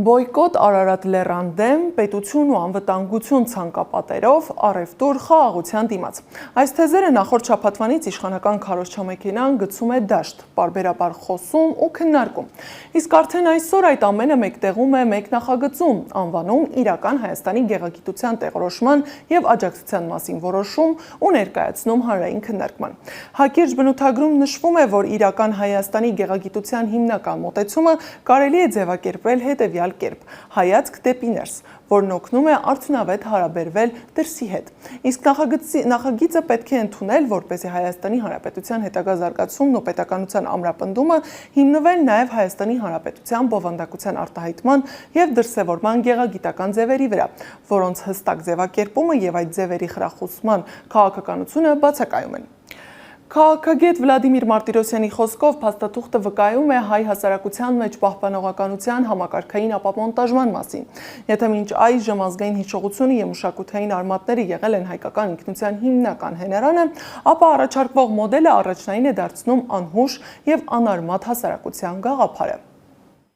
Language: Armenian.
Բոյկոտ Արարատ լեռան դեմ, պետություն ու անվտանգություն ցանկապատերով, առևտուր խաղաղության դիմաց։ Այս թեզերը նախորդ շաբաթվանից իշխանական քարոզչամեքենան գցում է դաշտ, պարբերաբար խոսում ու քննարկում։ Իսկ արդեն այսօր այդ ամենը մեկտեղում է մեկ նախագծում, անվանում իրական Հայաստանի գեղագիտության տեղորոշման և աջակցության մասին որոշում ու ներկայացնում հանրային քննարկման։ Հակիրճ բնութագրում նշվում է, որ իրական Հայաստանի գեղագիտության հիմնական մոտեցումը կարելի է ձևակերպել հետևյալ կերպ՝ հայացք դեպի ներս, որն օգնում է արդյունավետ հարաբերվել դրսի հետ։ Իսկ նախագիծը պետք է ընդունել, որպեսզի Հայաստանի Հանրապետության հետագա զարգացումն ու պետականության ամրապնդումը հիմնվեն նաև Հայաստանի Հանրապետության բովանդակության արտահայտման և դրսևորման գեղագիտական ձևերի վրա, որոնց հստակ ձևակերպումը և այդ ձևերի խրախուսման քաղաքականությունը բացակայում են։ Քաղաքագետ Վլադիմիր Մարտիրոսյանի խոսքով փաստաթուղթը վկայում է հայ հասարակության մեջ պահպանողականության համակարգային ապամոնտաժման մասին։ Եթե մինչ այժմ ազգային հիշողությունը և մշակութային արմատները եղել են հայկական ինքնության հիմնական հենարանը, ապա առաջարկվող մոդելը առաջնային է դարձնում անհուշ և անարմատ հասարակության գաղափարը։